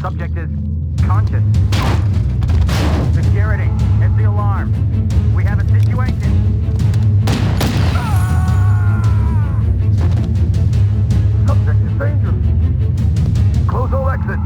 Subject is conscious. Security, hit the alarm. We have a situation. Subject is dangerous. Close all exits.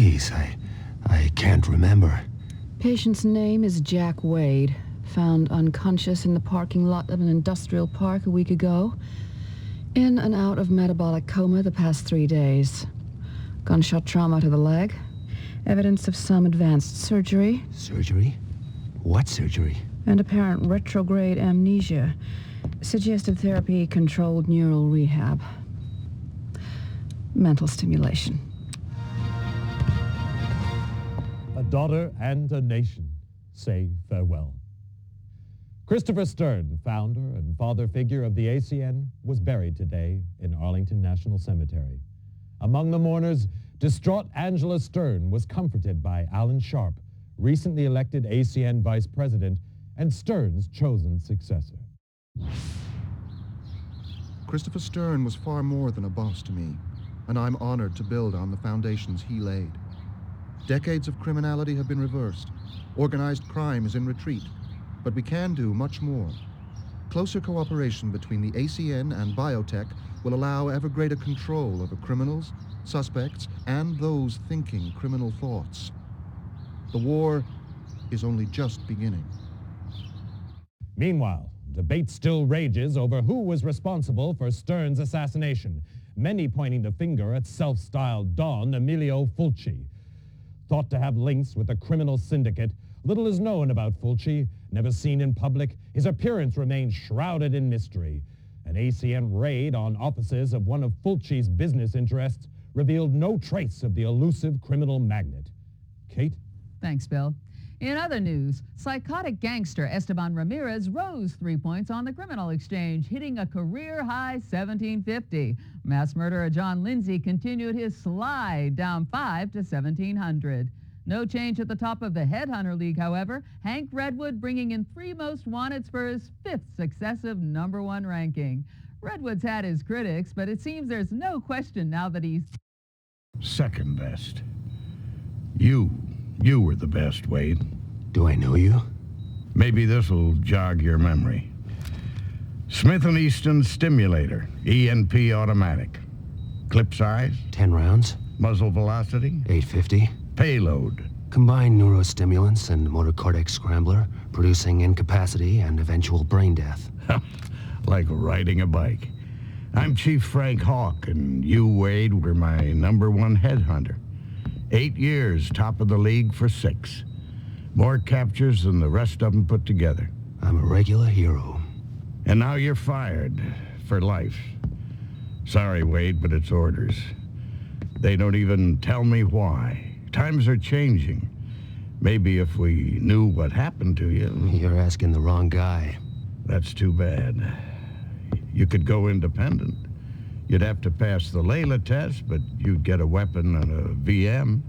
Please, I can't remember. Patient's name is Jack Wade. Found unconscious in the parking lot of an industrial park a week ago. In and out of metabolic coma the past 3 days. Gunshot trauma to the leg. Evidence of some advanced surgery. Surgery? What surgery? And apparent retrograde amnesia. Suggestive therapy, controlled neural rehab. Mental stimulation. A daughter and a nation say farewell. Christopher Stern, founder and father figure of the ACN, was buried today in Arlington National Cemetery. Among the mourners, distraught Angela Stern was comforted by Alan Sharp, recently elected ACN vice president and Stern's chosen successor. Christopher Stern was far more than a boss to me, and I'm honored to build on the foundations he laid. Decades of criminality have been reversed. Organized crime is in retreat. But we can do much more. Closer cooperation between the ACN and Biotech will allow ever greater control over criminals, suspects, and those thinking criminal thoughts. The war is only just beginning. Meanwhile, debate still rages over who was responsible for Stern's assassination, many pointing the finger at self-styled Don Emilio Fulci. Thought to have links with a criminal syndicate, little is known about Fulci. Never seen in public, his appearance remains shrouded in mystery. An ACN raid on offices of one of Fulci's business interests revealed no trace of the elusive criminal magnate. Kate? Thanks, Bill. In other news, psychotic gangster Esteban Ramirez rose 3 points on the criminal exchange, hitting a career-high 1750. Mass murderer John Lindsay continued his slide down 5 to 1700. No change at the top of the Headhunter League, however. Hank Redwood bringing in 3 most wanteds for his 5th successive #1 ranking. Redwood's had his critics, but it seems there's no question now that he's second best. You were the best, Wade. Do I know you? Maybe this'll jog your memory. Smith & Easton Stimulator, ENP automatic. Clip size? 10 rounds. Muzzle velocity? 850. Payload? Combined neurostimulants and motor cortex scrambler, producing incapacity and eventual brain death. Like riding a bike. I'm Chief Frank Hawk, and you, Wade, were my #1 headhunter. 8 years, top of the league for 6. More captures than the rest of them put together. I'm a regular hero. And now you're fired. For life. Sorry, Wade, but it's orders. They don't even tell me why. Times are changing. Maybe if we knew what happened to you... You're asking the wrong guy. That's too bad. You could go independent. You'd have to pass the LEILA test, but you'd get a weapon and a VM.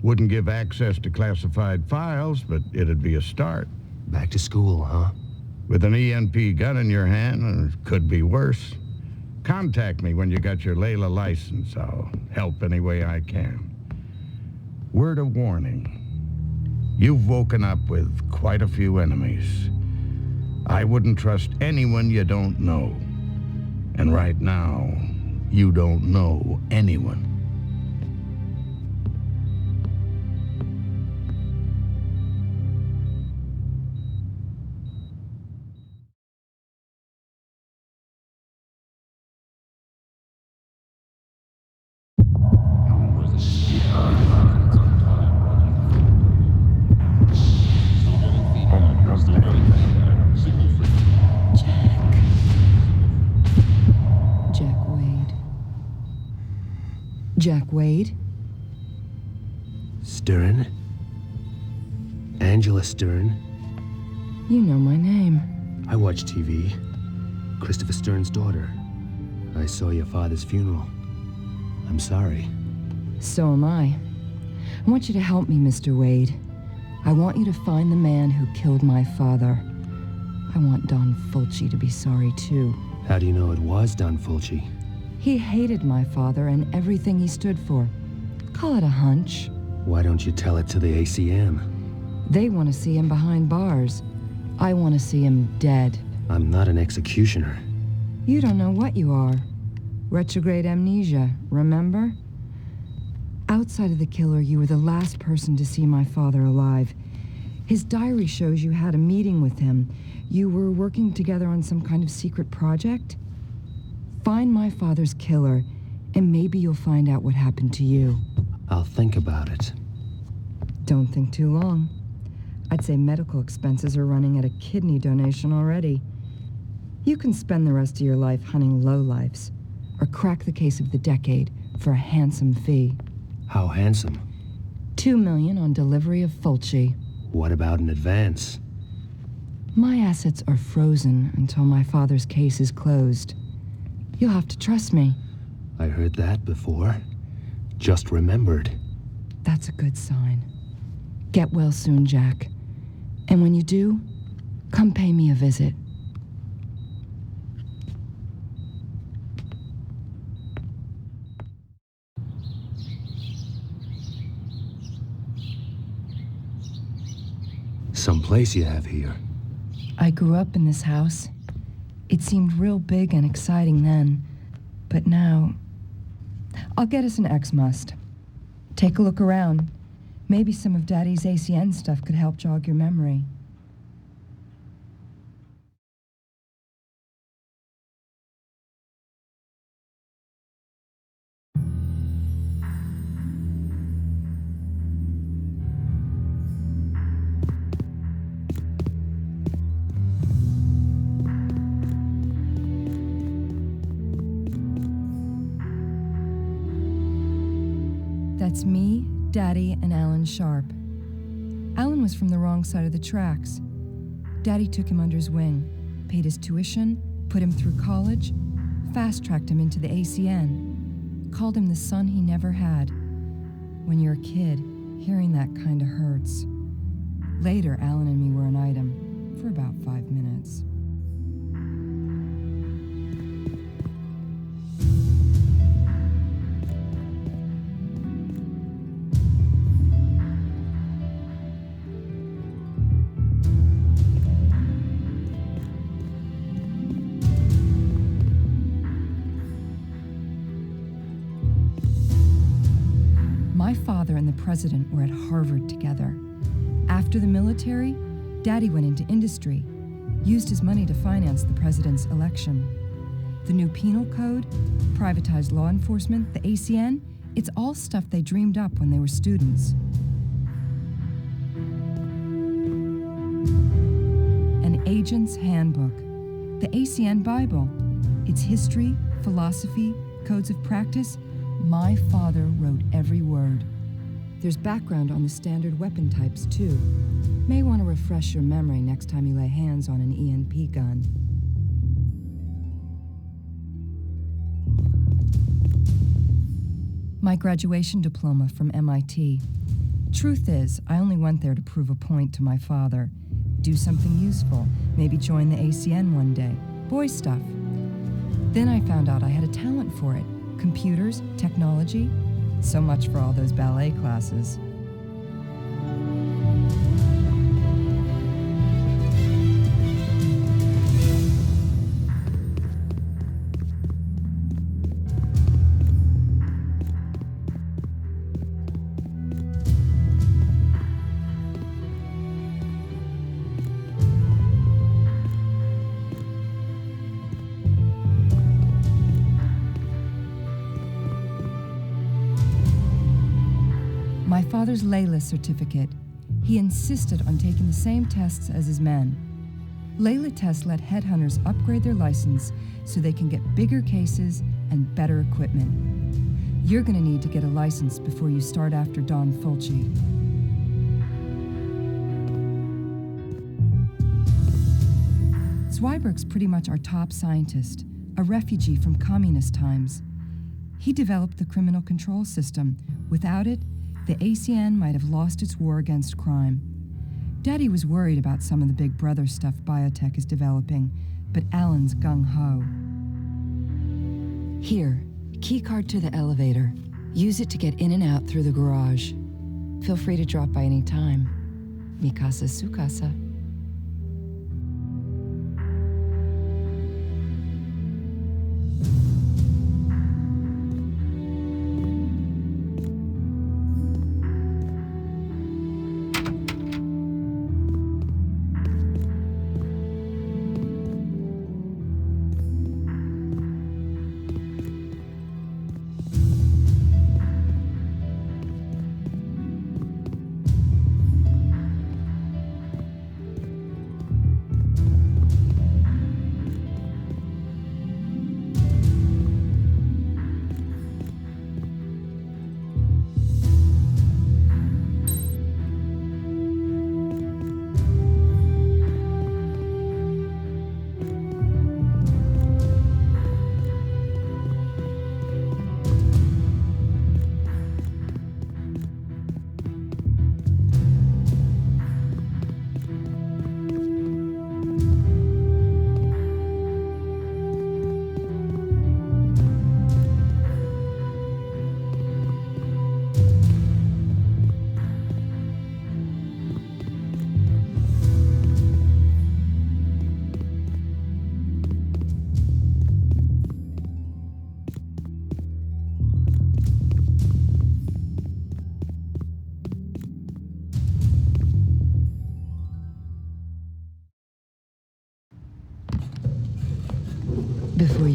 Wouldn't give access to classified files, but it'd be a start. Back to school, huh? With an ENP gun in your hand, or it could be worse. Contact me when you got your LEILA license. I'll help any way I can. Word of warning. You've woken up with quite a few enemies. I wouldn't trust anyone you don't know. And right now, you don't know anyone. Jack Wade? Stern? Angela Stern? You know my name. I watch TV. Christopher Stern's daughter. I saw your father's funeral. I'm sorry. So am I. I want you to help me, Mr. Wade. I want you to find the man who killed my father. I want Don Fulci to be sorry, too. How do you know it was Don Fulci? He hated my father and everything he stood for. Call it a hunch. Why don't you tell it to the ACM? They want to see him behind bars. I want to see him dead. I'm not an executioner. You don't know what you are. Retrograde amnesia, remember? Outside of the killer, you were the last person to see my father alive. His diary shows you had a meeting with him. You were working together on some kind of secret project? Find my father's killer, and maybe you'll find out what happened to you. I'll think about it. Don't think too long. I'd say medical expenses are running at a kidney donation already. You can spend the rest of your life hunting lowlifes, or crack the case of the decade for a handsome fee. How handsome? $2 million on delivery of Fulci. What about an advance? My assets are frozen until my father's case is closed. You'll have to trust me. I heard that before. Just remembered. That's a good sign. Get well soon, Jack. And when you do, come pay me a visit. Some place you have here. I grew up in this house. It seemed real big and exciting then, but now... I'll get us an X-Must. Take a look around. Maybe some of Daddy's ACN stuff could help jog your memory. That's me, Daddy, and Alan Sharp. Alan was from the wrong side of the tracks. Daddy took him under his wing, paid his tuition, put him through college, fast-tracked him into the ACN, called him the son he never had. When you're a kid, hearing that kinda hurts. Later, Alan and me were an item, for about 5 minutes. My father and the president were at Harvard together. After the military, Daddy went into industry, used his money to finance the president's election. The new penal code, privatized law enforcement, the ACN, it's all stuff they dreamed up when they were students. An agent's handbook, the ACN Bible. Its history, philosophy, codes of practice. My father wrote every word. There's background on the standard weapon types, too. May want to refresh your memory next time you lay hands on an ENP gun. My graduation diploma from MIT. Truth is, I only went there to prove a point to my father. Do something useful, maybe join the ACN one day. Boy stuff. Then I found out I had a talent for it. Computers, technology, so much for all those ballet classes. My father's LEILA certificate. He insisted on taking the same tests as his men. LEILA tests let Headhunters upgrade their license so they can get bigger cases and better equipment. You're gonna need to get a license before you start after Don Fulci. Zweiberg's pretty much our top scientist, a refugee from communist times. He developed the criminal control system. Without it, the ACN might have lost its war against crime. Daddy was worried about some of the big brother stuff Biotech is developing, but Alan's gung-ho. Here, keycard to the elevator. Use it to get in and out through the garage. Feel free to drop by any time. Mikasa Sukasa.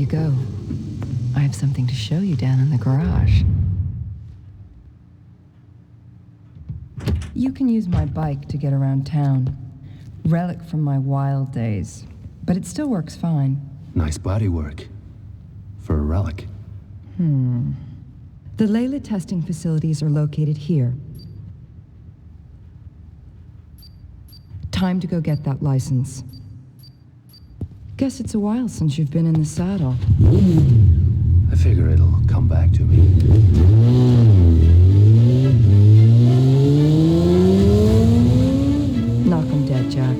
you go, I have something to show you down in the garage. You can use my bike to get around town. Relic from my wild days. But it still works fine. Nice bodywork. For a relic. The LEILA testing facilities are located here. Time to go get that license. Guess it's a while since you've been in the saddle. I figure it'll come back to me. Knock 'em dead, Jack.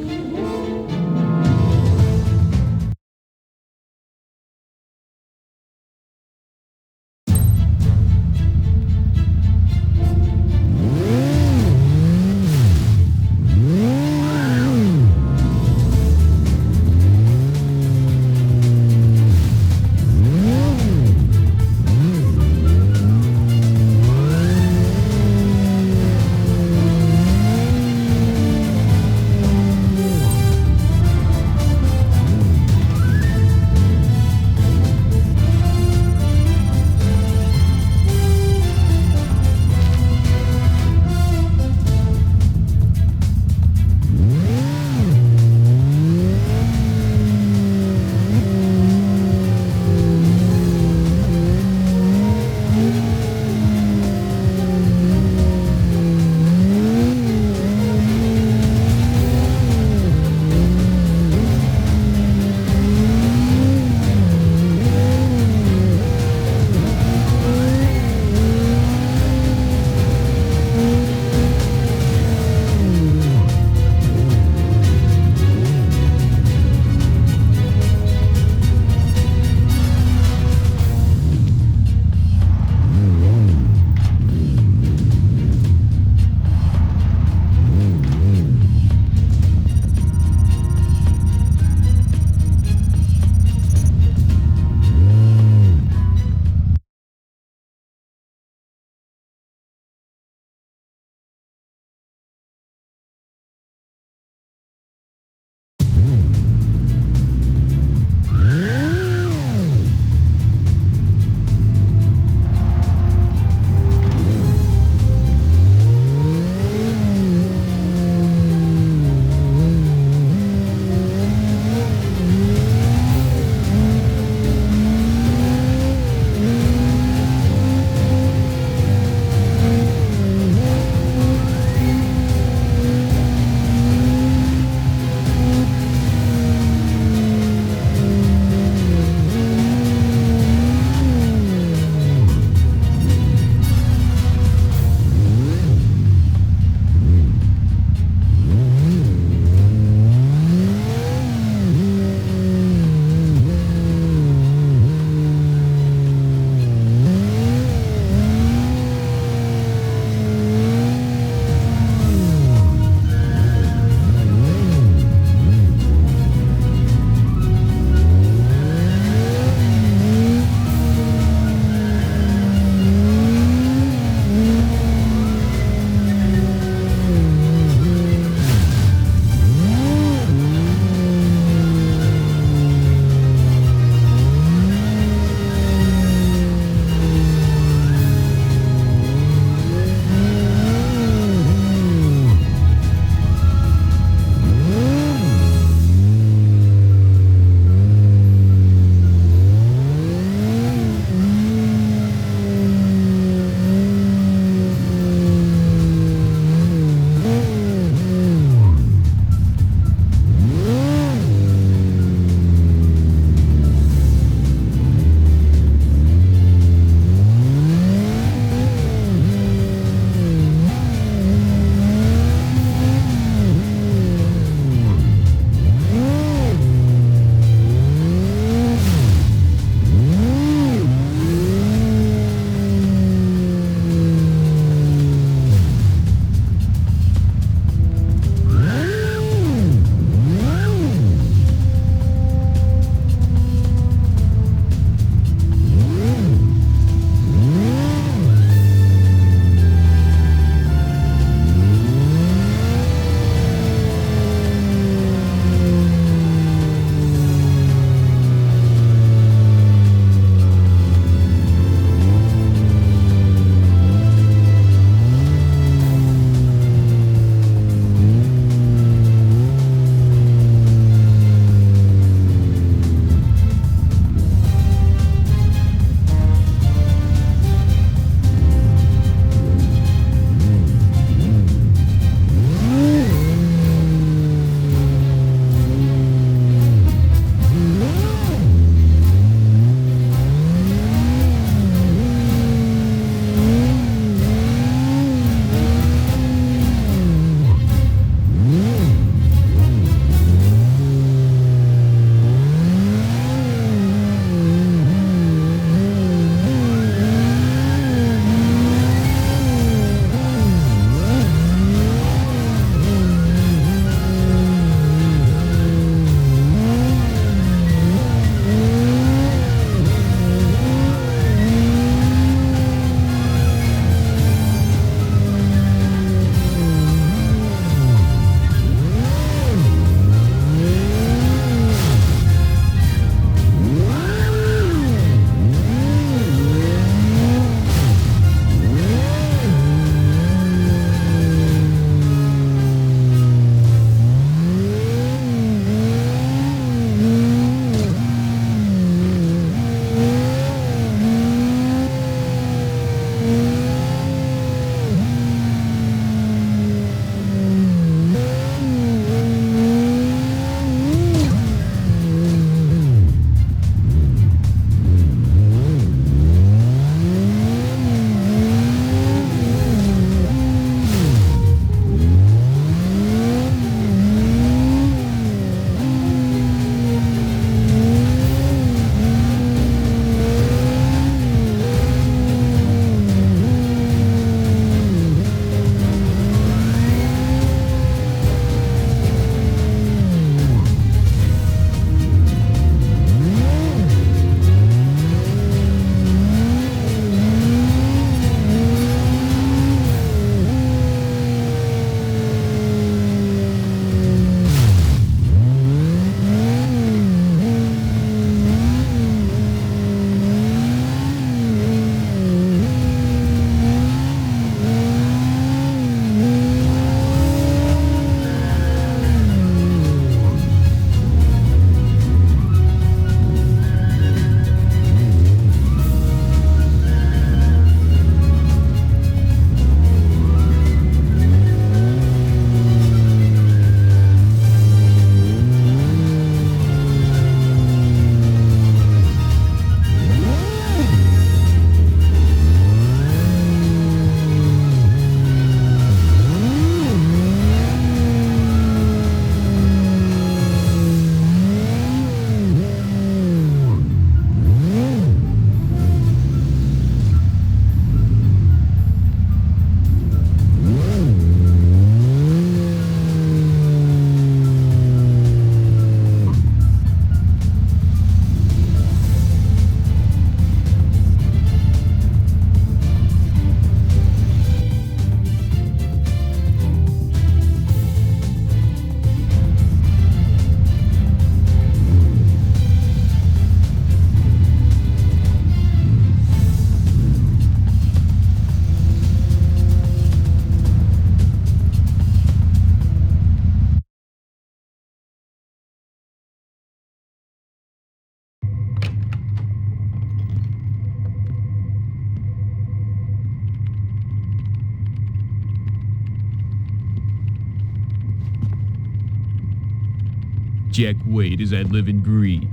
Jack Wade as I live and breathe.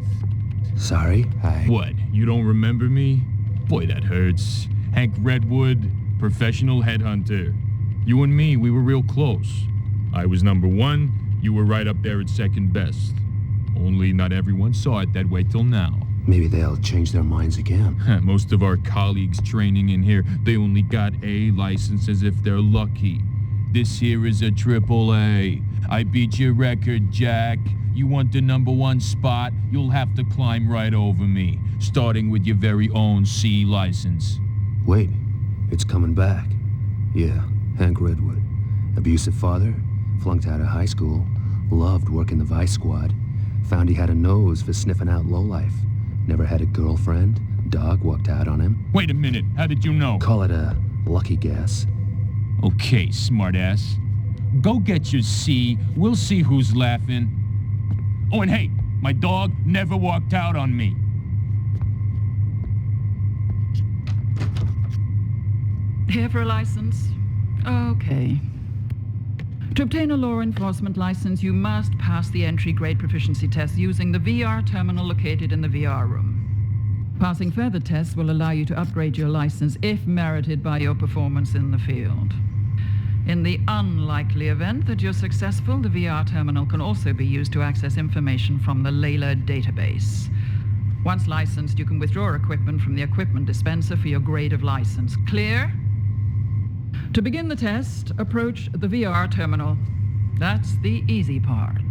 Sorry, What, you don't remember me? Boy, that hurts. Hank Redwood, professional headhunter. You and me, we were real close. I was number 1, you were right up there at second best. Only not everyone saw it that way till now. Maybe they'll change their minds again. Most of our colleagues training in here, they only got A licenses if they're lucky. This here is a AAA. I beat your record, Jack. You want the number 1 spot, you'll have to climb right over me, starting with your very own C license. Wait, it's coming back. Yeah, Hank Redwood. Abusive father, flunked out of high school, loved working the Vice Squad, found he had a nose for sniffing out lowlife. Never had a girlfriend, dog walked out on him. Wait a minute, how did you know? Call it a lucky guess. Okay, smartass. Go get your C, we'll see who's laughing. Oh, and hey, my dog never walked out on me. Here for a license? Okay. To obtain a law enforcement license, you must pass the entry-grade proficiency test using the VR terminal located in the VR room. Passing further tests will allow you to upgrade your license if merited by your performance in the field. In the unlikely event that you're successful, the VR terminal can also be used to access information from the LEILA database. Once licensed, you can withdraw equipment from the equipment dispenser for your grade of license. Clear? To begin the test, approach the VR terminal. That's the easy part.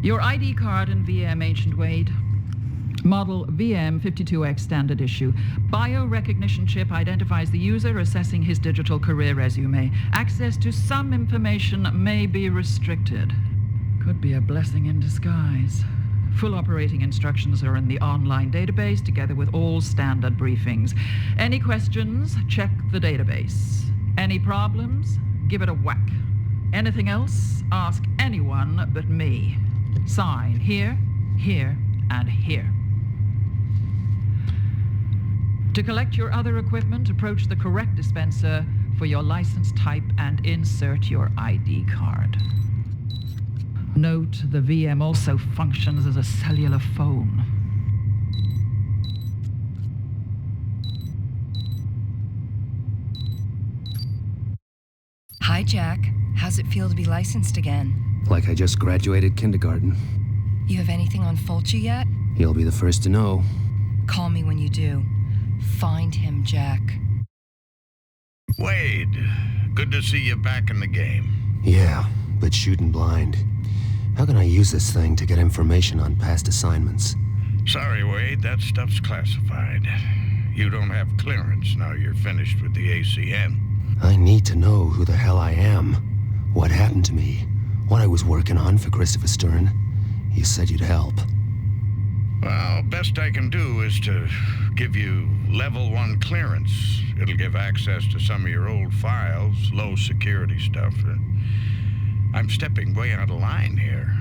Your ID card and VM, Ancient Wade. Model VM52X standard issue. Biorecognition chip identifies the user, assessing his digital career resume. Access to some information may be restricted. Could be a blessing in disguise. Full operating instructions are in the online database, together with all standard briefings. Any questions, check the database. Any problems, give it a whack. Anything else, ask anyone but me. Sign here, here, and here. To collect your other equipment, approach the correct dispenser for your license type and insert your ID card. Note, the VM also functions as a cellular phone. Hi, Jack. How's it feel to be licensed again? Like I just graduated kindergarten. You have anything on Fulci yet? You'll be the first to know. Call me when you do. Find him, Jack. Wade, good to see you back in the game. Yeah, but shooting blind. How can I use this thing to get information on past assignments? Sorry, Wade, that stuff's classified. You don't have clearance now you're finished with the ACN. I need to know who the hell I am, what happened to me, what I was working on for Christopher Stern. You said you'd help. Well, best I can do is to give you level 1 clearance. It'll give access to some of your old files, low security stuff. I'm stepping way out of line here.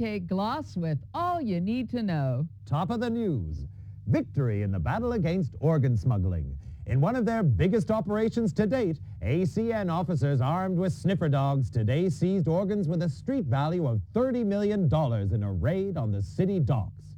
pancake gloss with all you need to know. Top of the news. Victory in the battle against organ smuggling. In one of their biggest operations to date, ACN officers armed with sniffer dogs today seized organs with a street value of $30 million in a raid on the city docks.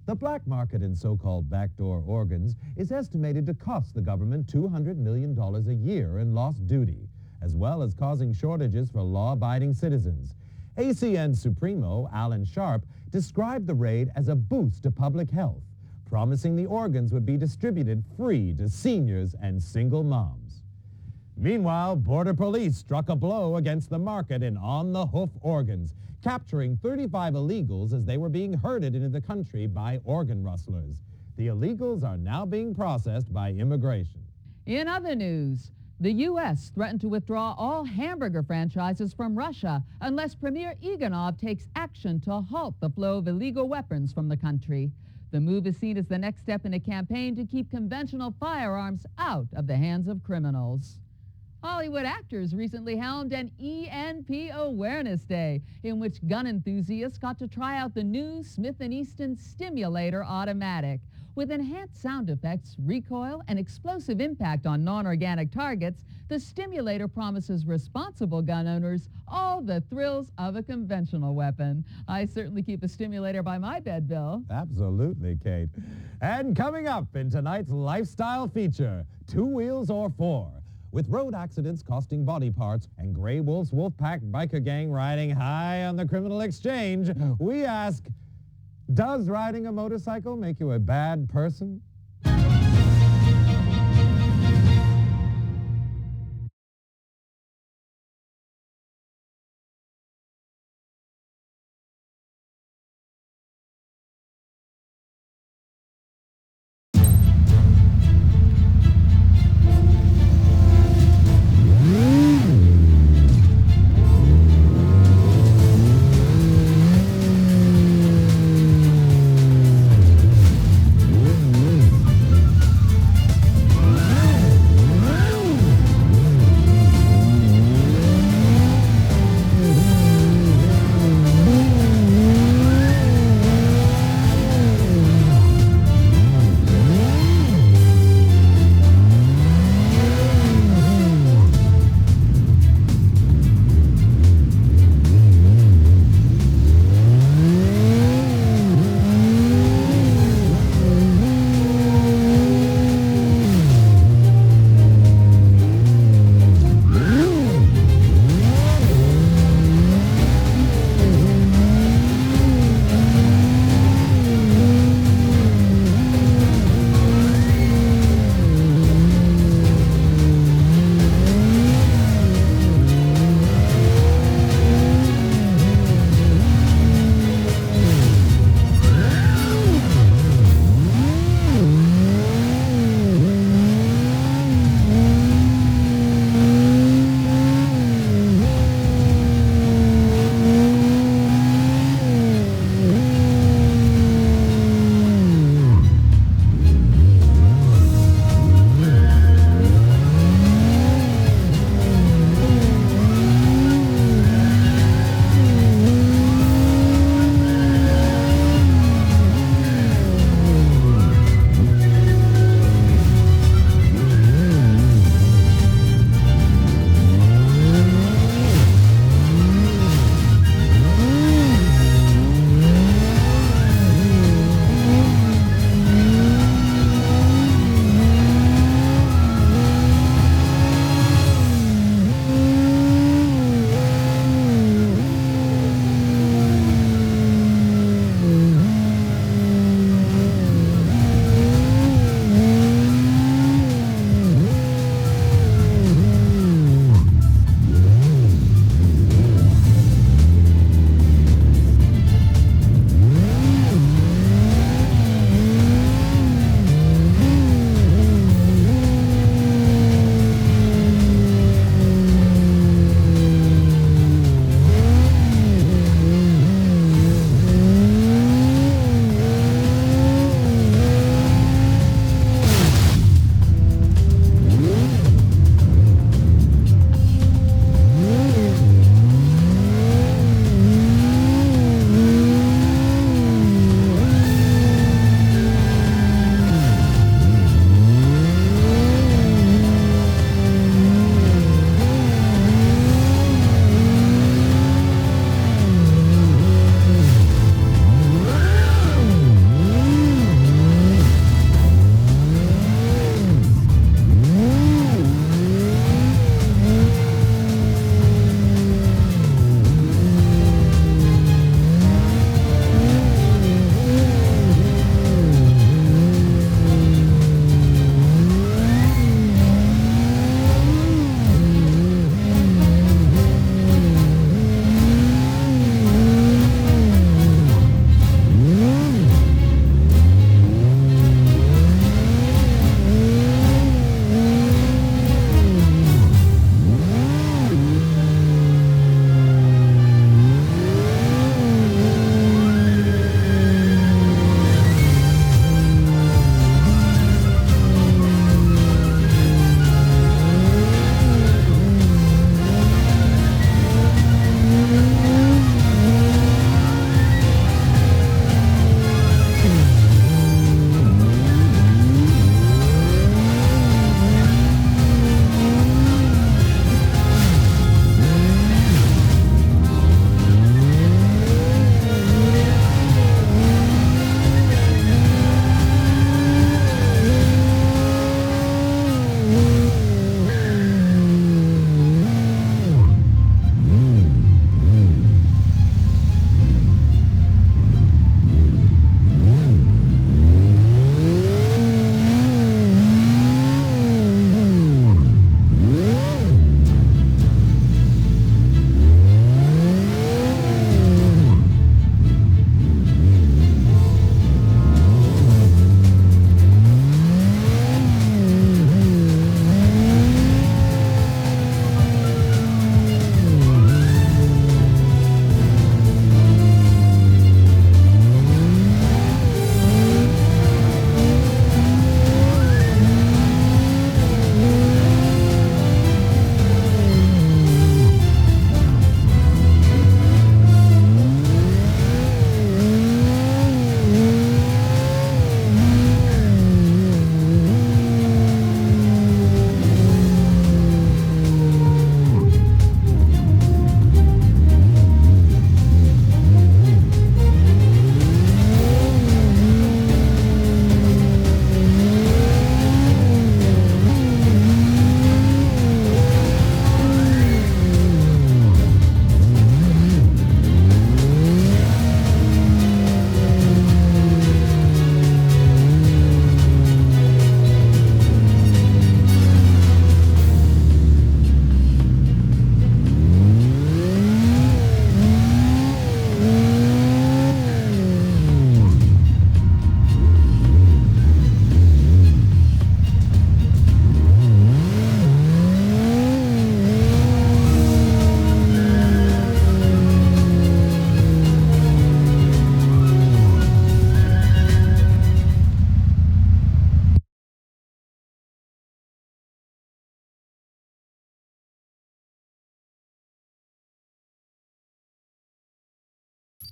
The black market in so-called backdoor organs is estimated to cost the government $200 million a year in lost duty, as well as causing shortages for law-abiding citizens. ACN Supremo, Alan Sharp, described the raid as a boost to public health, promising the organs would be distributed free to seniors and single moms. Meanwhile, Border Police struck a blow against the market in on-the-hoof organs, capturing 35 illegals as they were being herded into the country by organ rustlers. The illegals are now being processed by immigration. In other news, the U.S. threatened to withdraw all hamburger franchises from Russia unless Premier Iganov takes action to halt the flow of illegal weapons from the country. The move is seen as the next step in a campaign to keep conventional firearms out of the hands of criminals. Hollywood actors recently helmed an ENP Awareness Day, in which gun enthusiasts got to try out the new Smith Easton Stimulator Automatic. With enhanced sound effects, recoil, and explosive impact on non-organic targets, the Stimulator promises responsible gun owners all the thrills of a conventional weapon. I certainly keep a Stimulator by my bed, Bill. Absolutely, Kate. And coming up in tonight's lifestyle feature, 2 wheels or 4. With road accidents costing body parts and Grey Wolf's Wolfpack biker gang riding high on the criminal exchange, we ask, does riding a motorcycle make you a bad person?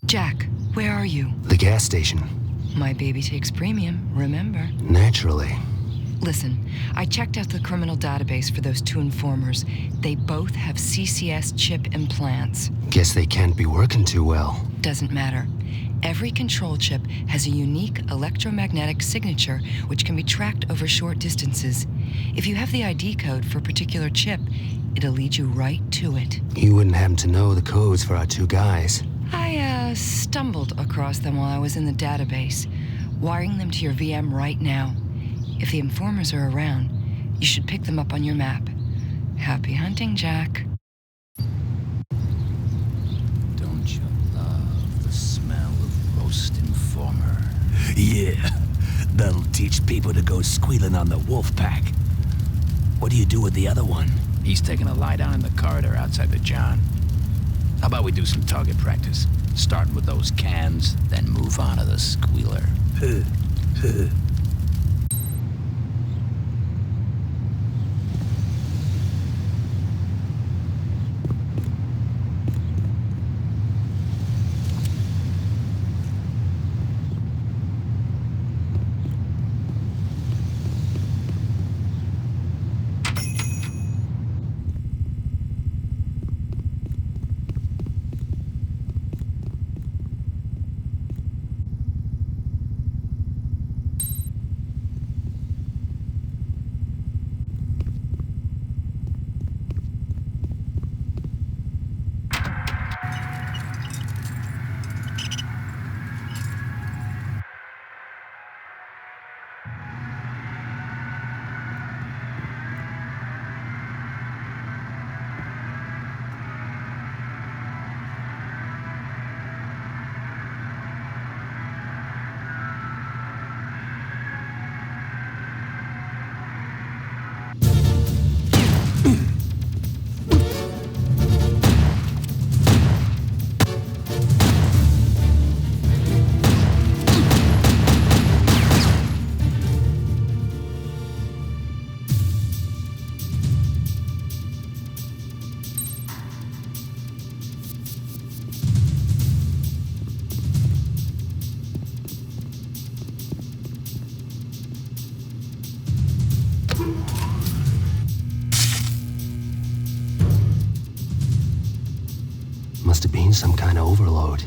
Jack, where are you? The gas station. My baby takes premium, remember? Naturally. Listen, I checked out the criminal database for those two informers. They both have CCS chip implants. Guess they can't be working too well. Doesn't matter. Every control chip has a unique electromagnetic signature which can be tracked over short distances. If you have the ID code for a particular chip, it'll lead you right to it. You wouldn't happen to know the codes for our two guys. I stumbled across them while I was in the database, wiring them to your VM right now. If the informers are around, you should pick them up on your map. Happy hunting, Jack. Don't you love the smell of roast informer? Yeah, that'll teach people to go squealing on the Wolfpack. What do you do with the other one? He's taking a lie down in the corridor outside the John. How about we do some target practice? Starting with those cans, then move on to the squealer. Must have been some kind of overload.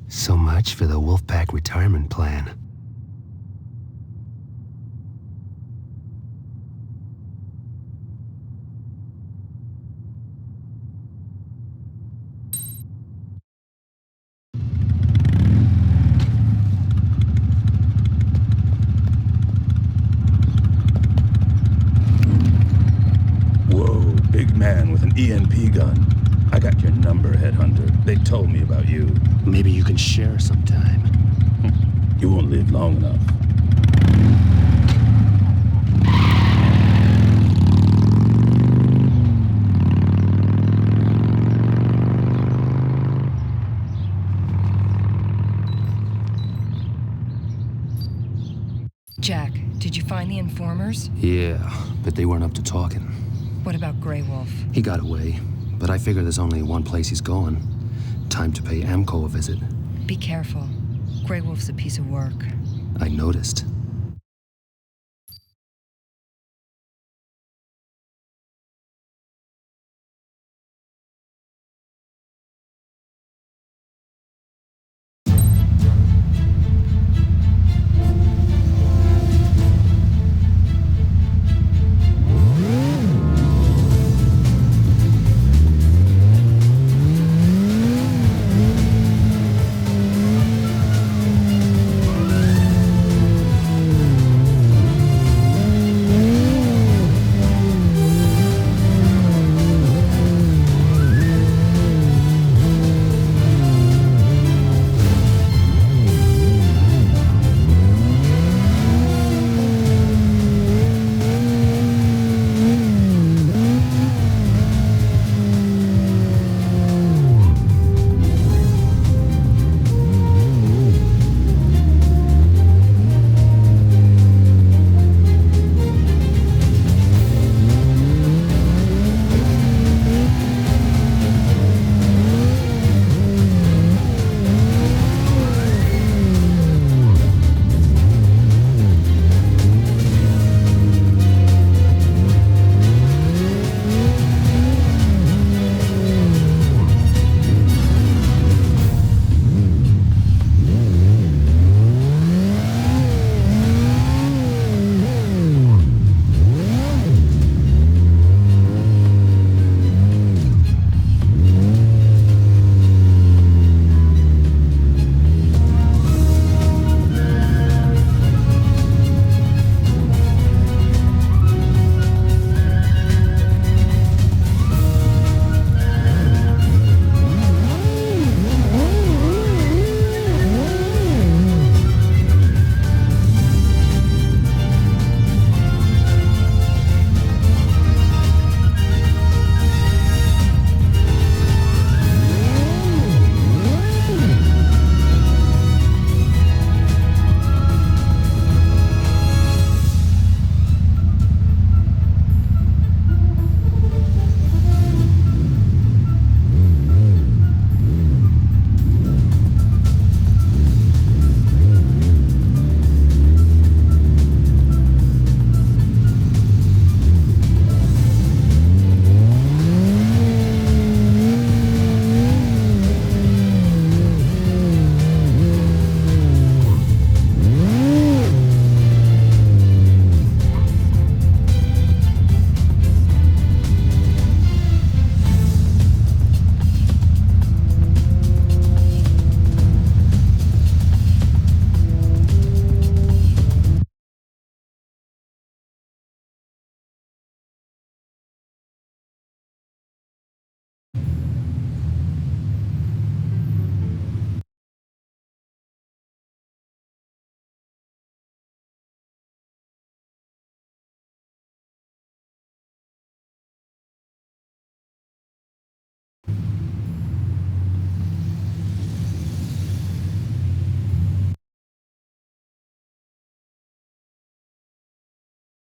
So much for the Wolfpack retirement plan. Whoa, big man with an EMP gun. I got your number, Headhunter. They told me about you. Maybe you can share sometime. You won't live long enough. Jack, did you find the informers? Yeah, but they weren't up to talking. What about Grey Wolf? He got away, but I figure there's only one place he's going. Time to pay Amco a visit. Be careful. Grey Wolf's a piece of work. I noticed.